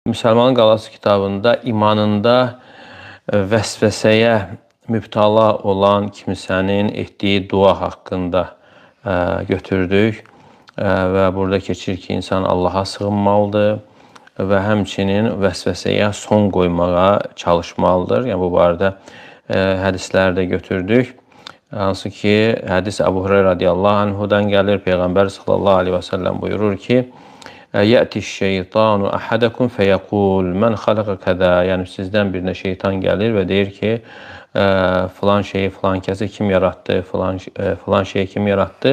Müsəlmanın Qalası kitabında imanında vəsvəsəyə mübtala olan kimsənin etdiyi dua haqqında götürdük və burada keçir ki, insan Allaha sığınmalıdır və həmçinin vəsvəsəyə son qoymağa çalışmalıdır. Yəni, bu barədə hədisləri də götürdük. Hansı ki, hədis Əbu Hüreyrə radiyallahu anhudan gəlir. Peyğəmbər sallallahu aleyhi və səlləm buyurur ki, Yətiş şeytanu əhədəkum fəyəqul mən xaləqə kədə. Yəni, sizdən birinə şeytan gəlir və deyir ki, filan şeyi, filan kəsi kim yaratdı, filan şeyi kim yaratdı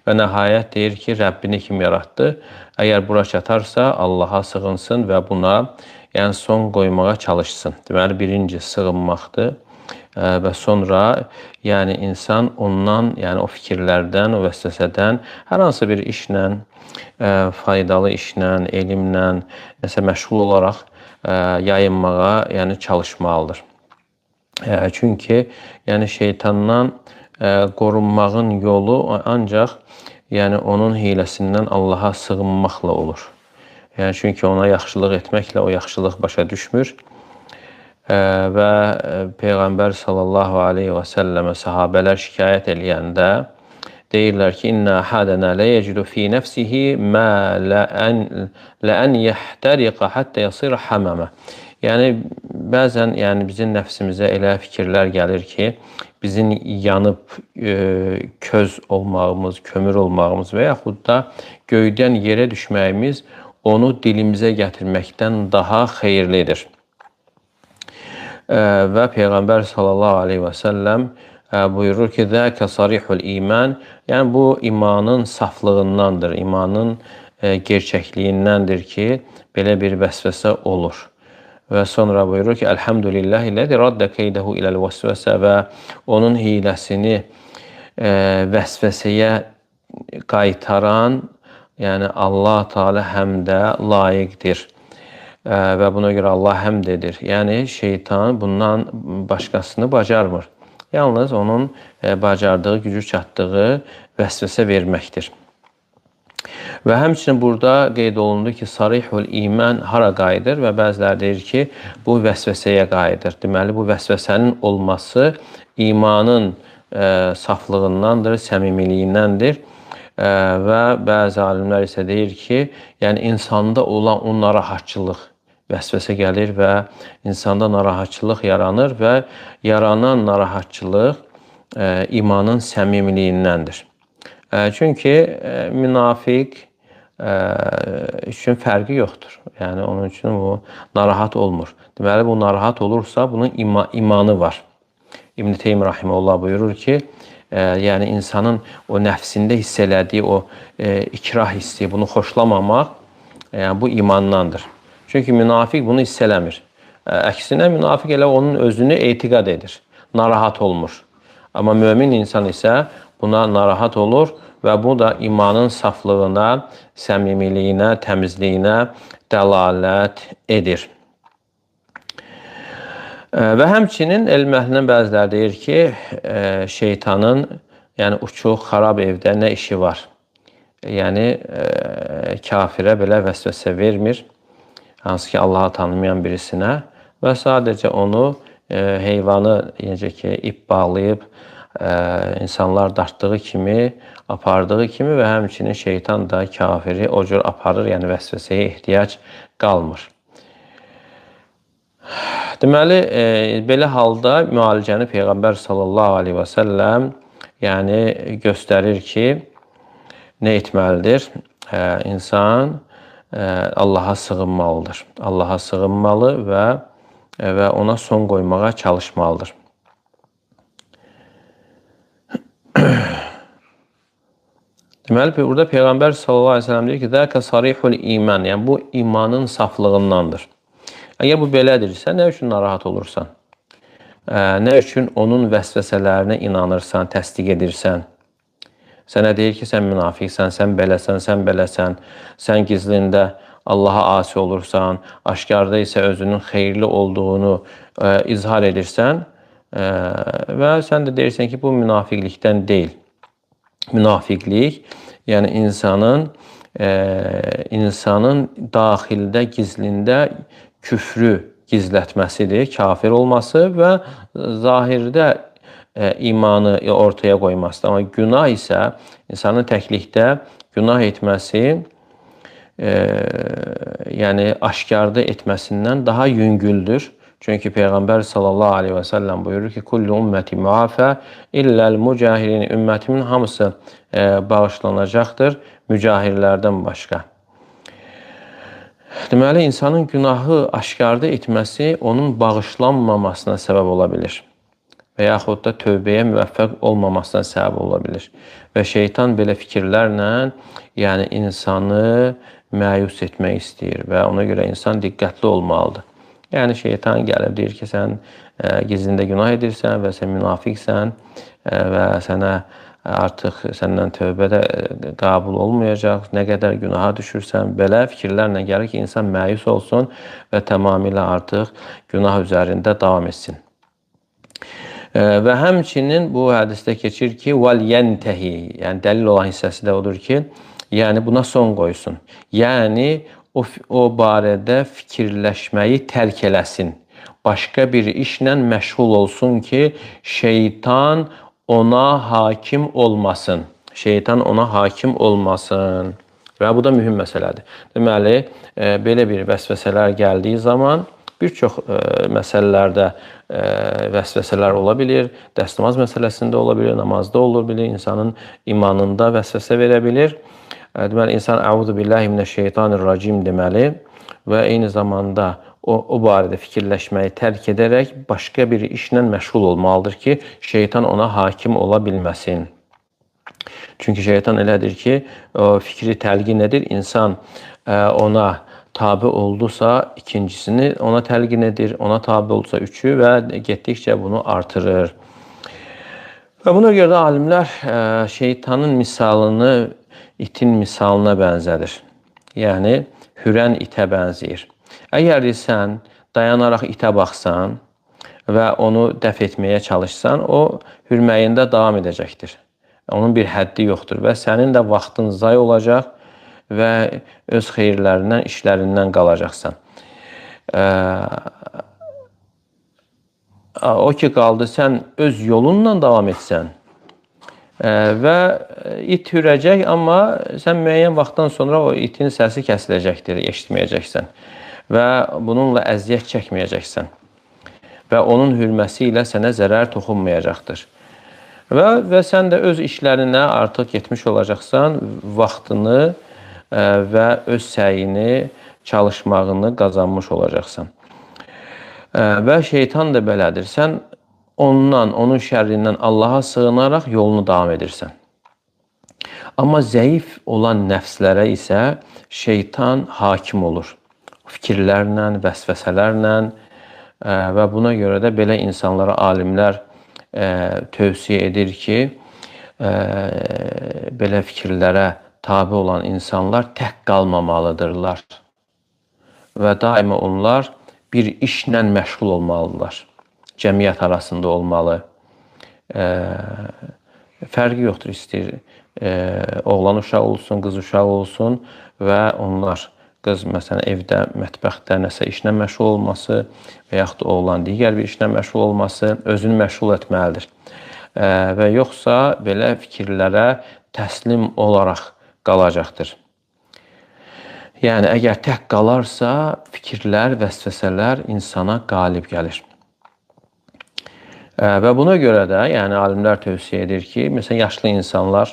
və nəhayət deyir ki, Rəbbini kim yaratdı. Əgər bura çatarsa, Allaha sığınsın və buna son qoymağa çalışsın. Deməli, birinci sığınmaqdır. Və sonra insan ondan, o fikirlərdən, o vəsvəsədən hər hansı bir işlə, faydalı işlə, elmlə, nəsə məşğul olaraq yayınmağa çalışmalıdır. Çünki şeytandan qorunmağın yolu ancaq onun hiləsindən Allaha sığınmaqla olur. Çünki ona yaxşılıq etməklə o yaxşılıq başa düşmür. Və Peyğəmbər sallallahu aleyhi və səlləmə sahabələr şikayət eləyəndə deyirlər ki, İnnə əhədənə lə yecidu fi nəfsihi mə ləən yəhtəriqə həttə yasirə həməmə. Yəni, bəzən bizim nəfsimizə elə fikirlər gəlir ki, bizim yanıb köz olmağımız, kömür olmağımız və yaxud da göydən yerə düşməyimiz onu dilimizə gətirməkdən daha xeyirlidir. Və Peyğəmbər sallallahu aleyhi və səlləm buyurur ki, Zəkə sarihul iman. Yəni, bu imanın saflığındandır, imanın gerçəkliyindən ki, belə bir vəsvəsə olur. Və sonra buyurur ki, Elhamdülillahilləzi raddə keydəhu iləl vəsvəsə və onun hiləsini vəsvəsəyə qaytaran, Allah Teala həm də layiqdir. Və buna görə Allah həmd edir. Yəni, şeytan bundan başqasını bacarmır. Yalnız onun bacardığı, gücü çatdığı vəsvəsə verməkdir. Və həmçinin burada qeyd olundu ki, sarihul iman hara qayıdır və bəziləri deyir ki, bu vəsvəsəyə qayıdır. Deməli, bu vəsvəsənin olması imanın saflığındandır, səmimiliyindəndir. Və bəzi alimlər isə deyir ki, insanda olan o narahatçılıq, vəsvəsə gəlir və insanda narahatçılıq yaranır və yaranan narahatçılıq imanın səmimiliyindəndir. Çünki münafiq üçün fərqi yoxdur. Yəni, onun üçün o narahat olmur. Deməli, bu narahat olursa, bunun imanı var. İbn-i Teymiyyə rahimehullah buyurur ki, insanın o nəfsində hiss elədiyi o ikrah hissi, bunu xoşlamamaq, bu imandandır. Çünki münafiq bunu hiss eləmir. Əksinə, münafiq elə onun özünü etiqad edir, narahat olmur. Amma mömin insan isə buna narahat olur və bu da imanın saflığına, səmimiliyinə, təmizliyinə dəlalət edir. Və həmçinin elm əhlindən bəziləri deyir ki, şeytanın uçuq, xarab evdə nə işi var? Yəni, kafirə belə vəsvəsə vermir, hansı ki, Allahı tanımayan birisinə və sadəcə onu, heyvanı necə ki, ip bağlayıb, insanlar dartdığı kimi, apardığı kimi və həmçinin şeytan da kafiri o cür aparır, yəni vəsvəsəyə ehtiyac qalmır. Deməli, belə halda müalicəni Peyğəmbər sallallahu aleyhi və səlləm göstərir ki, nə etməlidir? İnsan Allaha sığınmalıdır. Allaha sığınmalı və ona son qoymağa çalışmalıdır. Deməli, burada Peyğəmbər sallallahu aleyhi və səlləm deyir ki, Zəkə sarihul iman. Yəni, bu imanın saflığındandır. Əgər bu belədirsə, nə üçün narahat olursan? Nə üçün onun vəsvəsələrinə inanırsan, təsdiq edirsən? Sənə deyir ki, sən münafiqsən, sən beləsən, sən gizlində Allaha asi olursan, aşkarda isə özünün xeyirli olduğunu izhar edirsən və sən də deyirsən ki, bu münafiqlikdən deyil. Münafiqlik, yəni insanın insanın daxildə, gizlində küfrü gizlətməsidir, kafir olması və zahirdə imanı ortaya qoymasıdır. Amma günah isə insanın təklikdə günah etməsi, yəni aşkarda etməsindən daha yüngüldür. Çünki Peyğəmbər sallallahu aleyhi və səlləm buyurur ki, kullu ümməti müafə illəl mücahirin, ümmətimin hamısı bağışlanacaqdır mücahirlərdən başqa. Deməli, insanın günahı aşkarda etməsi onun bağışlanmamasına səbəb ola bilir və yaxud da tövbəyə müvəffəq olmamasına səbəb ola bilir. Və şeytan belə fikirlərlə yəni insanı məyus etmək istəyir və ona görə insan diqqətli olmalıdır. Yəni şeytan gəlib deyir ki, sən gizlində günah edirsən və sən münafiqsən və sənə artıq səndən tövbə də qəbul olmayacaq, nə qədər günaha düşürsən, belə fikirlərlə gəlir ki, insan məyus olsun və tamamilə artıq günah üzərində davam etsin. Və həmçinin bu hədisdə keçir ki, vəl yentəhi, yəni dəlil olan hissəsi də odur ki, yəni buna son qoysun. Yəni o barədə fikirləşməyi tərk eləsin. Başqa bir işlə məşğul olsun ki, şeytan ona hakim olmasın. Şeytan ona hakim olmasın. Və bu da mühüm məsələdir. Deməli, belə bir vəsvəsələr gəldiyi zaman bir çox məsələlərdə vəsvəsələr ola bilir. Dəstəmaz məsələsində ola bilir, namazda ola bilir, insanın imanında vəsvəsə verə bilir. Deməli, insan əuzu billahi minəşşeytanirracim deməli və eyni zamanda o barədə fikirləşməyi tərk edərək başqa bir işlə məşğul olmalıdır ki, şeytan ona hakim ola bilməsin. Çünki şeytan elədir ki, o fikri təlqin edir, insan ona tabi oldusa ikincisini ona təlqin edir, ona tabi oldusa üçü və getdikcə bunu artırır. Və buna görə də alimlər şeytanın misalını itin misalına bənzədir. Yəni, hürən itə bənzəyir. Əgər sən dayanaraq itə baxsan və onu dəf etməyə çalışsan, o hürməyində davam edəcəkdir. Onun bir həddi yoxdur və sənin də vaxtın zay olacaq və öz xeyirlərindən, işlərindən qalacaqsan. O ki, qaldı, sən öz yolunla davam etsən və it hürəcək, amma sən müəyyən vaxtdan sonra o itin səsi kəsiləcəkdir, eşitməyəcəksən və bununla əziyyət çəkməyəcəksən və onun hürməsi ilə sənə zərər toxunmayacaqdır. Və sən də öz işlərinə artıq getmiş olacaqsan, vaxtını və öz səyini, çalışmağını qazanmış olacaqsan. Və şeytan da belədir. Sən ondan, onun şərrindən Allaha sığınaraq yolunu davam edirsən. Amma zəif olan nəfslərə isə şeytan hakim olur. Fikirlərlə, vəsvəsələrlə və buna görə də belə insanlara alimlər tövsiyə edir ki, belə fikirlərə tabi olan insanlar tək qalmamalıdırlar və daima onlar bir işlə məşğul olmalıdırlar. Cəmiyyət arasında olmalı. Fərqi yoxdur, istəyir oğlan uşağı olsun, qız uşağı olsun və onlar, qız məsələn evdə, mətbəxdə nəsə işlə məşğul olması və yaxud da oğlan digər bir işlə məşğul olması özünü məşğul etməlidir. Və yoxsa belə fikirlərə təslim olaraq qalacaqdır. Yəni, əgər tək qalarsa, fikirlər, vəsvəsələr insana qalib gəlir. Və buna görə də, yəni alimlər tövsiyə edir ki, məsələn, yaşlı insanlar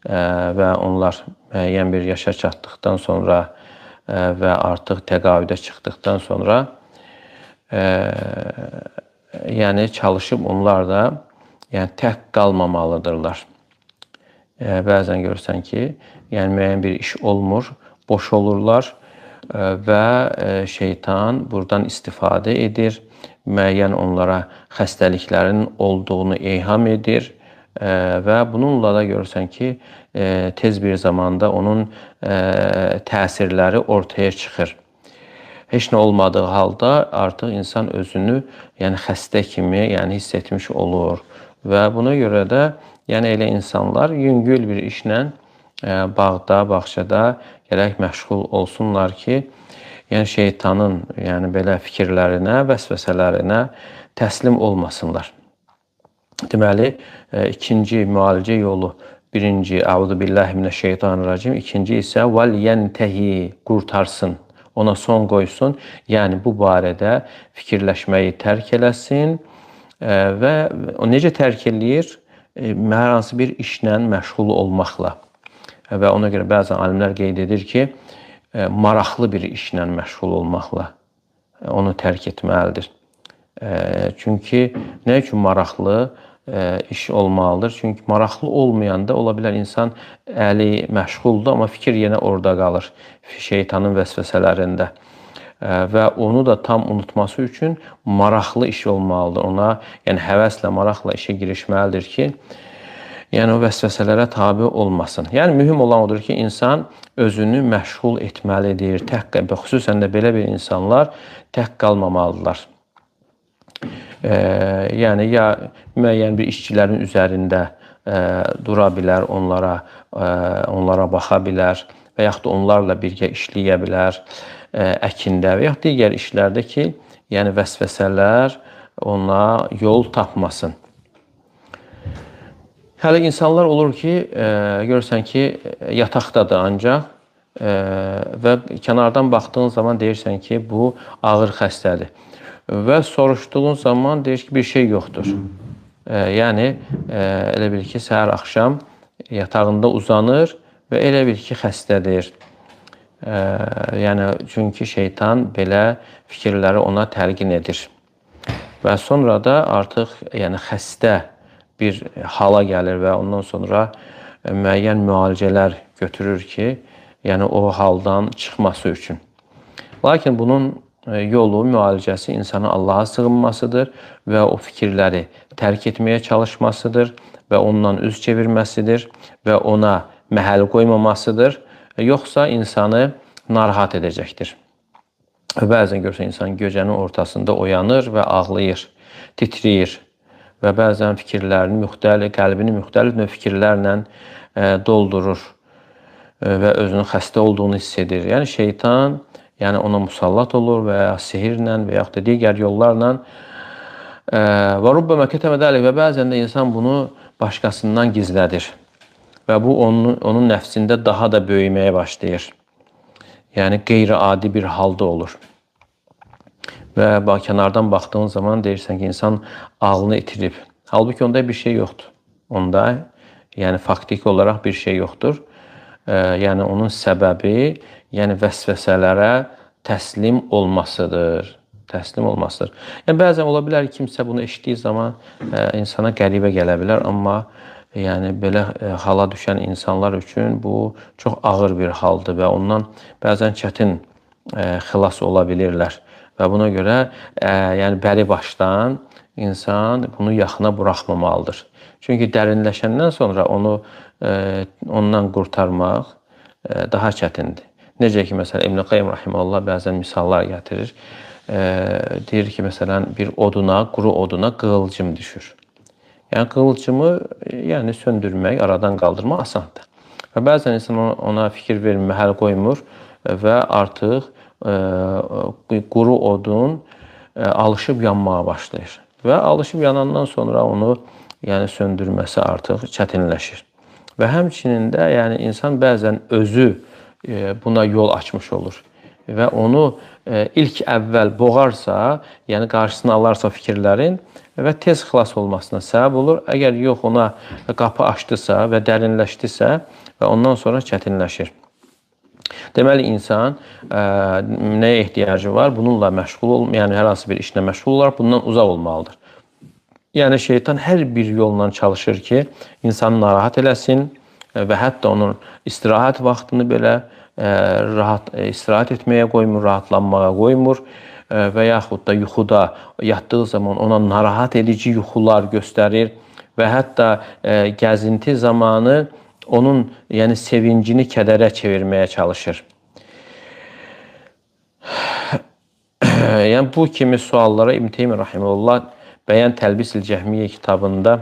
və onlar müəyyən bir yaşa çatdıqdan sonra və artıq təqaüdə çıxdıqdan sonra yəni çalışıb onlar da tək qalmamalıdırlar. Bəzən görürsən ki, yəni müəyyən bir iş olmur, boş olurlar və şeytan buradan istifadə edir. Müəyyən onlara xəstəliklərin olduğunu eyham edir və bununla da görürsən ki, tez bir zamanda onun təsirləri ortaya çıxır. Heç nə olmadığı halda artıq insan özünü xəstə kimi hiss etmiş olur və buna görə də elə insanlar yüngül bir işlə bağda, bağçada gərək məşğul olsunlar ki, yəni şeytanın yəni belə fikirlərinə, vəsvəsələrinə təslim olmasınlar. Deməli, ikinci müalicə yolu, birinci, Əuzu billahi mineşşeytanirracim, ikinci isə vel yentehi, qurtarsın, ona son qoysun, yəni bu barədə fikirləşməyi tərk eləsin və o necə tərk eləyir? Hər hansı bir işlə məşğul olmaqla və ona görə bəzən alimlər qeyd edir ki, maraqlı bir işlə məşğul olmaqla onu tərk etməlidir. Çünki nə üçün maraqlı iş olmalıdır? Çünki maraqlı olmayanda ola bilər insan əli məşğuldur, amma fikir yenə orada qalır, şeytanın vəsvəsələrində. Və onu da tam unutması üçün maraqlı iş olmalıdır. Ona, yəni həvəslə, maraqla işə girişməlidir ki, yəni o vəsvəsələrə tabe olmasın. Yəni mühüm olan odur ki, insan özünü məşğul etməlidir. Xüsusən də belə bir insanlar tək qalmamalıdırlar. Yəni ya müəyyən bir işçilərin üzərində dura bilər, onlara baxa bilər və yaxud da onlarla birgə işləyə bilər əkində və yaxud digər işlərdə ki, yəni vəsvəsələr ona yol tapmasın. Hələ insanlar olur ki, görürsən ki, yataqdadır ancaq və kənardan baxdığın zaman deyirsən ki, bu ağır xəstədir. Və soruşduğun zaman deyir ki, bir şey yoxdur. Yəni, elə bil ki, səhər axşam yatağında uzanır və elə bil ki, xəstədir. Yəni, çünki şeytan belə fikirləri ona təlqin edir. Və sonra da artıq yəni, xəstə bir hala gəlir və ondan sonra müəyyən müalicələr götürür ki, yəni o haldan çıxması üçün. Lakin bunun yolu, müalicəsi insanın Allaha sığınmasıdır və o fikirləri tərk etməyə çalışmasıdır və ondan üz çevirməsidir və ona məhəl qoymamasıdır. Yoxsa insanı narahat edəcəkdir. Bəzən görürsən, insan gecənin ortasında oyanır və ağlayır, titriyir və bəzən fikirlərini qəlbini müxtəlif növ fikirlərlə doldurur və özünün xəstə olduğunu hiss edir. Yəni, şeytan ona musallat olur və ya sihirlə və yaxud da digər yollarla və rubbamə kətəmə dəlik və bəzən də insan bunu başqasından gizlədir və bu onun nəfsində daha da böyüməyə başlayır. Yəni, qeyri-adi bir halda olur. Və kənardan baxdığın zaman deyirsən ki, insan ağlını itirib. Halbuki onda bir şey yoxdur. Onda, yəni, faktiki olaraq bir şey yoxdur. Yəni, onun səbəbi, yəni, vəsvəsələrə təslim olmasıdır. Təslim olmasıdır. Yəni, bəzən ola bilər ki, kimsə bunu eşitdiyi zaman insana qəribə gələ bilər, amma yəni, belə hala düşən insanlar üçün bu çox ağır bir haldır və ondan bəzən çətin xilas ola bilirlər. Və buna görə yəni, bəri başdan insan bunu yaxına buraxmamalıdır. Çünki dərinləşəndən sonra ondan qurtarmaq daha çətindir. Necə ki, məsələn, İbn Qayyim rahimehullah bəzən misallar gətirir. Deyir ki, məsələn, bir oduna, quru oduna qığılcım düşür. Yəni, qığılcımı söndürmək, aradan qaldırmaq asandır. Və bəzən insan ona fikir vermir, məhəl qoymur və artıq quru odun alışıb yanmağa başlayır. Və alışıb yanandan sonra onu söndürməsi artıq çətinləşir. Və həmçinin də insan bəzən özü buna yol açmış olur. Və onu ilk əvvəl boğarsa, yəni qarşısını alarsa fikirlərin və tez xilas olmasına səbəb olur. Əgər yox, ona qapı açdısa və dərinləşdirsə və ondan sonra çətinləşir. Deməli, insan nəyə ehtiyacı var? Bununla məşğul olmalı, yəni hər hansı bir işlə məşğul olaraq bundan uzaq olmalıdır. Yəni, şeytan hər bir yolla çalışır ki, insanı narahat eləsin və hətta onun istirahət vaxtını belə istirahət etməyə qoymur, rahatlanmağa qoymur və yaxud da yuxuda yatdığı zaman ona narahat edici yuxular göstərir və hətta gəzinti zamanı onun sevincini kədərə çevirməyə çalışır. Yəni, bu kimi suallara İbn Teymiyyə rahimehullah Bəyan Təlbisil Cəhmiyyə kitabında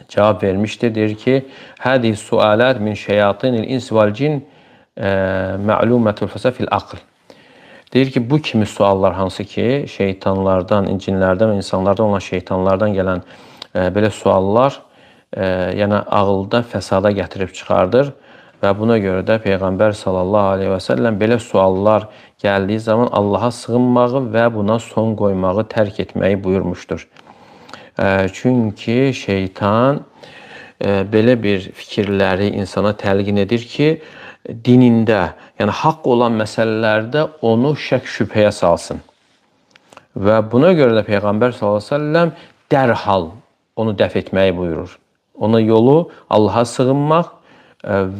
cavab vermişdir. Deyir ki, hədihi sualət min şeyatinil ins vel cin məlumətul fəsə fil aql. Deyir ki, bu kimi suallar hansı ki, şeytanlardan, cinlərdən və insanlardan olan şeytanlardan gələn belə suallar yəni ağılda fəsada gətirib çıxardır və buna görə də Peyğəmbər sallallahu aleyhi və səlləm belə suallar gəldiyi zaman Allaha sığınmağı və buna son qoymağı, tərk etməyi buyurmuşdur. Çünki şeytan belə bir fikirləri insana təlqin edir ki, dinində, yəni haqq olan məsələlərdə onu şək şübhəyə salsın. Və buna görə də Peyğəmbər s.ə.v dərhal onu dəf etməyi buyurur. Ona yolu Allaha sığınmaq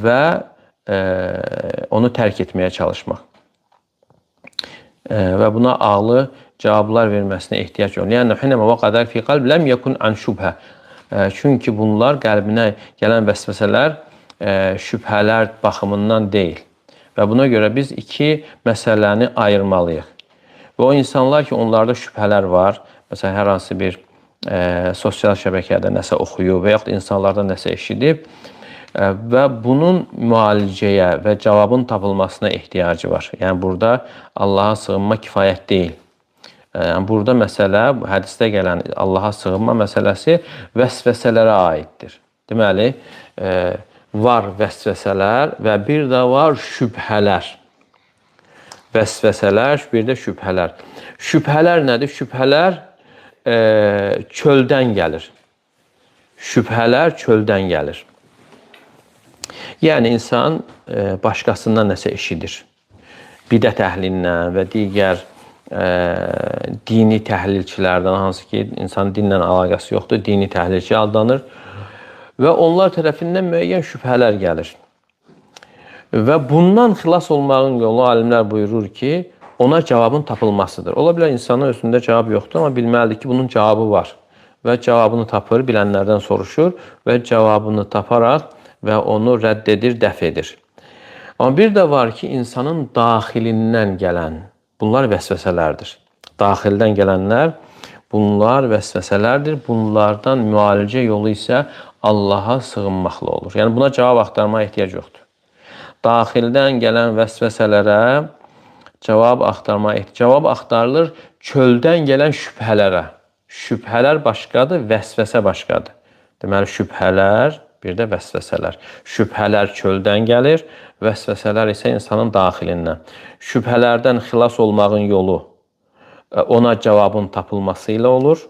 və onu tərk etməyə çalışmaq. Və buna ağlı cavablar verməsinə ehtiyac olur. Yəni, hünəmə və qədər fi qalb ləm yəkun an şübhə. Çünki bunlar qəlbinə gələn vəsvəsələr şübhələr baxımından deyil. Və buna görə biz iki məsələni ayırmalıyıq. Və o insanlar ki, onlarda şübhələr var, məsələn, hər hansı bir sosial şəbəkədə nəsə oxuyub və yaxud insanlardan nəsə eşidib və bunun müalicəyə və cavabın tapılmasına ehtiyacı var. Yəni, burada Allaha sığınma kifayət deyil. Yəni, burada məsələ, hədisdə gələn Allaha sığınma məsələsi vəsvəsələrə aiddir. Deməli, var vəsvəsələr və bir də var şübhələr. Vəsvəsələr, bir də şübhələr. Şübhələr nədir? Şübhələr çöldən gəlir. Şübhələr çöldən gəlir. Yəni, insan başqasından nəsə eşidir. Bidət əhlindən və digər dini təhlilçilərdən, hansı ki, insan dinlə əlaqəsi yoxdur, dini təhlilçi aldanır. Və onlar tərəfindən müəyyən şübhələr gəlir. Və bundan xilas olmağın yolu alimlər buyurur ki, ona cavabın tapılmasıdır. Ola bilər insanın özündə cavab yoxdur, amma bilməlidir ki, bunun cavabı var. Və cavabını tapır, bilənlərdən soruşur və cavabını taparaq və onu rədd edir, dəf edir. Amma bir də var ki, insanın daxilindən gələn, bunlar vəsvəsələrdir. Daxildən gələnlər, bunlar vəsvəsələrdir. Bunlardan müalicə yolu isə Allaha sığınmaqla olur. Yəni, buna cavab axtarmaya ehtiyac yoxdur. Daxildən gələn vəsvəsələrə cavab axtarılır çöldən gələn şübhələrə. Şübhələr başqadır, vəsvəsə başqadır. Deməli, şübhələr, bir də vəsvəsələr. Şübhələr çöldən gəlir, vəsvəsələr isə insanın daxilindən. Şübhələrdən xilas olmağın yolu ona cavabın tapılması ilə olur.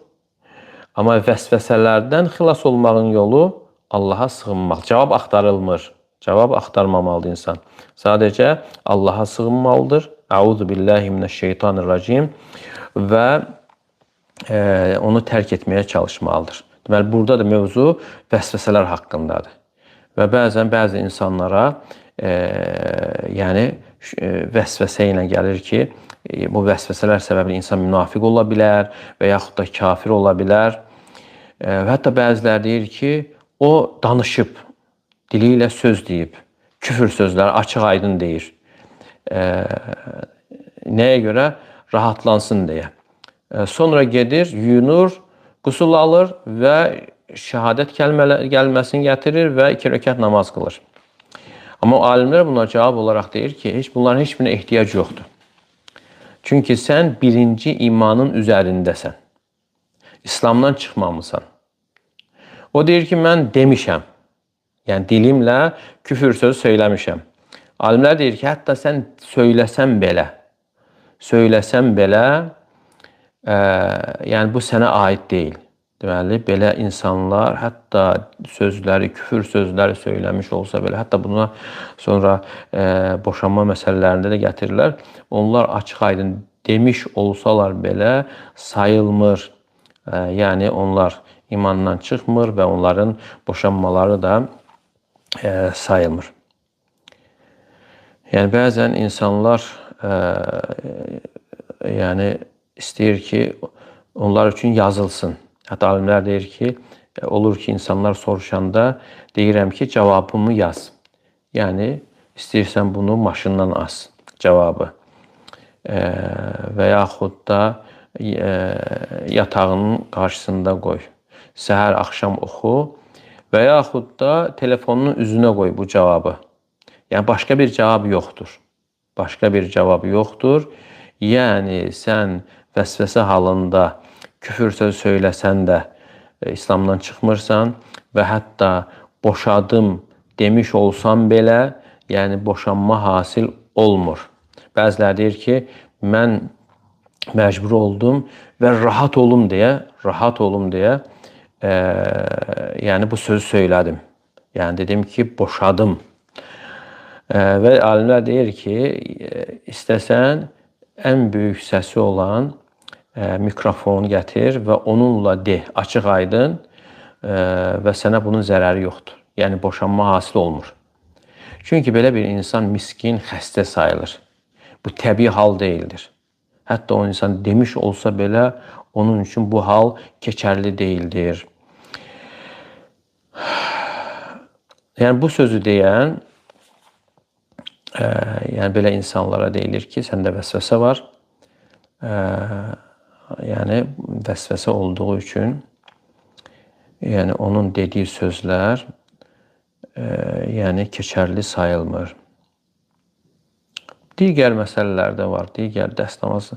Amma vəsvəsələrdən xilas olmağın yolu Allaha sığınmaq. Cavab axtarılmır. Cavab axtarmamalıdır insan. Sadəcə Allaha sığınmalıdır. Əuzu billahi minəşşeytanirracim və onu tərk etməyə çalışmalıdır. Deməli, burada da mövzu vəsvəsələr haqqındadır. Və bəzən bəzi insanlara yəni vəsvəsə ilə gəlir ki, bu vəsvəsələr səbəbilə insan münafiq ola bilər və yaxud da kafir ola bilər. Və hətta bəzilər deyir ki, o danışıb, dili ilə söz deyib, küfür sözləri açıq aydın deyir. Nəyə görə? Rahatlansın deyə. Sonra gedir, yuyunur, qusul alır və şəhadət gəlməsini gətirir və 2 rəkət namaz qılır. Amma alimlər buna cavab olaraq deyir ki, bunların heç birine ehtiyac yoxdur. Çünki sən birinci imanın üzərindəsən. İslamdan çıxmamısan. O deyir ki, mən demişəm. Yəni, dilimlə küfür sözü söyləmişəm. Alimlər deyir ki, hətta sən söyləsən belə, yəni bu sənə aid deyil. Deməli, belə insanlar hətta sözləri, küfür sözləri söyləmiş olsa belə, hətta buna sonra boşanma məsələlərində də gətirirlər. Onlar açıq aydın demiş olsalar belə sayılmır. Yəni, onlar imandan çıxmır və onların boşanmaları da sayılmır. Yəni, bəzən insanlar yəni, istəyir ki, onlar üçün yazılsın. Hətta alimlər deyir ki, olur ki, insanlar soruşanda deyirəm ki, cavabımı yaz. Yəni, istəyirsən bunu maşından as, cavabı. Və yaxud da yatağının qarşısında qoy. Səhər, axşam oxu və yaxud da telefonunun üzünə qoy bu cavabı. Yəni başqa bir cavab yoxdur. Başqa bir cavab yoxdur. Yəni sən vəsvəsə halında küfür söz söyləsən də İslamdan çıxmırsan və hətta boşadım demiş olsan belə, yəni boşanma hasil olmur. Bəziləri deyir ki, mən məcbur oldum və rahat olum deyə, yəni bu sözü söylədim. Yəni dedim ki, boşadım. Və alimlər deyir ki, istəsən ən böyük səsi olan mikrofonu gətir və onunla de, açıq aydın və sənə bunun zərəri yoxdur. Yəni boşanma hasil olmur. Çünki belə bir insan miskin, xəstə sayılır. Bu təbii hal deyildir. Hətta o insan demiş olsa belə, onun üçün bu hal keçərli deyildir. Yəni bu sözü deyən, yəni belə insanlara deyilir ki, səndə vəsvəsə var. Yəni vəsvəsə olduğu üçün, yəni onun dediyi sözlər yəni keçərli sayılmır. Digər məsələlərdə var, digər dəst namaz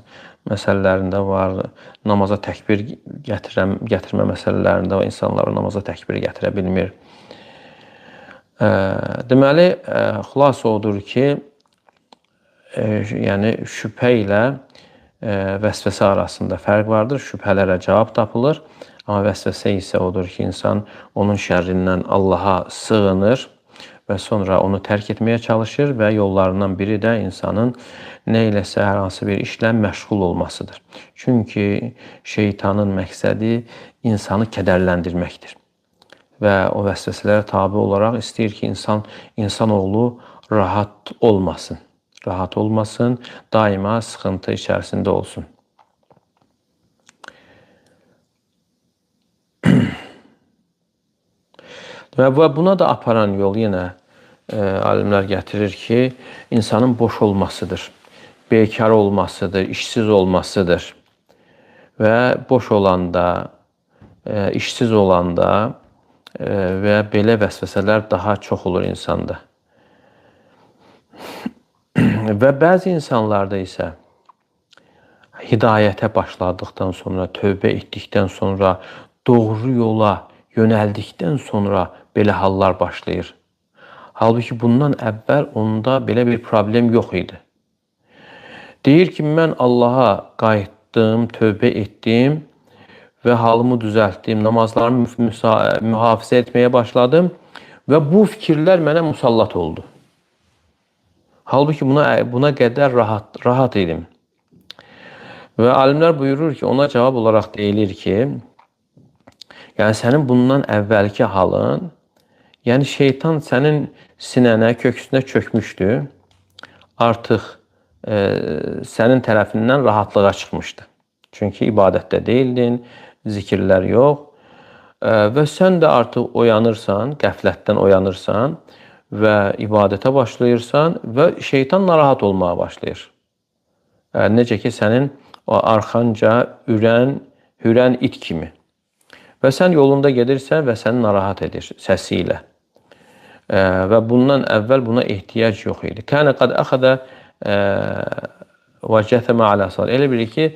məsələlərində var, namaza təkbir gətirmə məsələlərində var, insanlar namaza təkbir gətirə bilmir. Deməli, xülasə odur ki, yəni şübhə ilə vəsvəsə arasında fərq vardır. Şübhələrə cavab tapılır. Amma vəsvəsə isə odur ki, insan onun şərrindən Allaha sığınır və sonra onu tərk etməyə çalışır və yollarından biri də insanın nə iləsə hər hansı bir işlə məşğul olmasıdır. Çünki şeytanın məqsədi insanı kədərləndirməkdir. Və o vəsvəsələrə tabi olaraq istəyir ki, insanoğlu rahat olmasın. Rahat olmasın, daima sıxıntı içərisində olsun. Və buna da aparan yol yenə alimlər gətirir ki, insanın boş olmasıdır, bekar olmasıdır, işsiz olmasıdır. Və boş olanda, işsiz olanda və belə vəsvəsələr daha çox olur insanda. Və bəzi insanlarda isə hidayətə başladıqdan sonra, tövbə etdikdən sonra, doğru yola yönəldikdən sonra belə hallar başlayır. Halbuki bundan əvvəl onda belə bir problem yox idi. Deyir ki, mən Allaha qayıtdım, tövbə etdim və halımı düzəltdim, namazlarımı mühafizə etməyə başladım və bu fikirlər mənə musallat oldu. Halbuki buna qədər rahat idim. Və alimlər buyurur ki, ona cavab olaraq deyilir ki, yəni sənin bundan əvvəlki halın, yəni şeytan sənin sinənə, köksünə çökmüşdü, artıq sənin tərəfindən rahatlığa çıxmışdı. Çünki ibadətdə deyildin, zikirlər yox və sən də artıq oyanırsan, qəflətdən oyanırsan və ibadətə başlayırsan və şeytan narahat olmağa başlayır. Necə ki, sənin o arxanca hürən it kimi. Və sən yolunda gedirsən və səni narahat edir səsi ilə. Və bundan əvvəl buna ehtiyac yox idi. Kənə qad əxədə və cəthəmə alə sal. Elə bilir ki,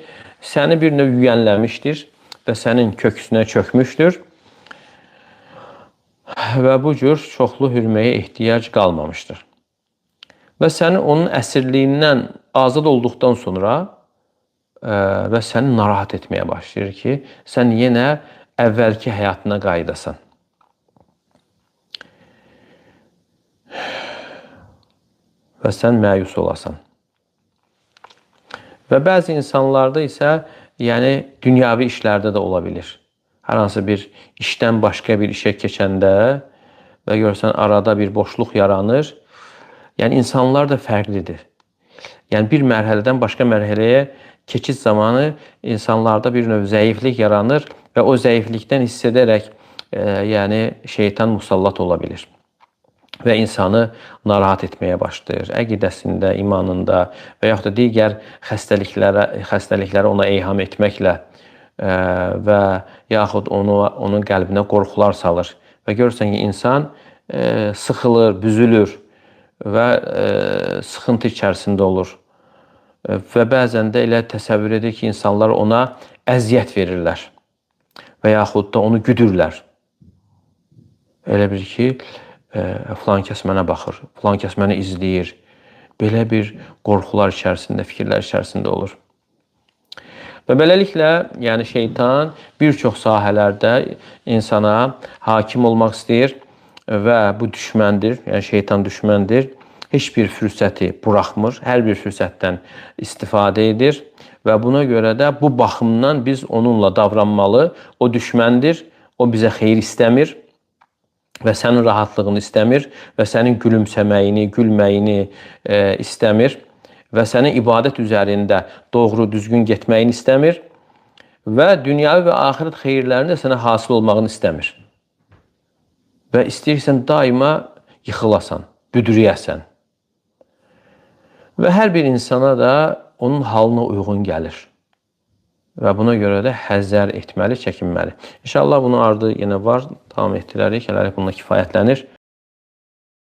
səni bir növ yüyənləmişdir və sənin köksünə çökmüşdür. Və bu cür çoxlu hürməyə ehtiyac qalmamışdır. Və səni onun əsirliyindən azad olduqdan sonra və səni narahat etməyə başlayır ki, sən yenə əvvəlki həyatına qayıdasan. Və sən məyus olasan. Və bəzi insanlarda isə, yəni dünyavi işlərdə də ola bilir. Hər hansı bir işdən başqa bir işə keçəndə və görsən arada bir boşluq yaranır. Yəni insanlar da fərqlidir. Yəni bir mərhələdən başqa mərhələyə keçid zamanı insanlarda bir növ zəiflik yaranır və o zəiflikdən hiss edərək yəni şeytan musallat ola bilir. Və insanı narahat etməyə başlayır. Əqidəsində, imanında və yaxud da digər xəstəliklərə ona eyham etməklə və yaxud onun qəlbinə qorxular salır. Və görürsən ki, insan sıxılır, büzülür və sıxıntı içərisində olur. Və bəzən də elə təsəvvür edir ki, insanlar ona əziyyət verirlər və yaxud da onu güdürlər. Elə bir ki, filan kəs mənə baxır, filan kəs məni izləyir. Belə bir qorxular içərisində, fikirlər içərisində olur. Və beləliklə, yəni şeytan bir çox sahələrdə insana hakim olmaq istəyir və bu düşməndir, yəni şeytan düşməndir. Heç bir fürsəti buraxmır, hər bir fürsətdən istifadə edir və buna görə də bu baxımdan biz onunla davranmalı. O düşməndir, o bizə xeyir istəmir və sənin rahatlığını istəmir və sənin gülümsəməyini, gülməyini istəmir və sənin ibadət üzərində doğru, düzgün getməyini istəmir və dünyavi və axirət xeyirlərində sənə hasil olmağını istəmir. Və istəyirsən daima yıxılasan, büdürəyəsən. Və hər bir insana da onun halına uyğun gəlir. Və buna görə də həzər etməli, çəkinməli. İnşallah bunun ardı yenə var, davam etdirərik, hələlik bununla kifayətlənir.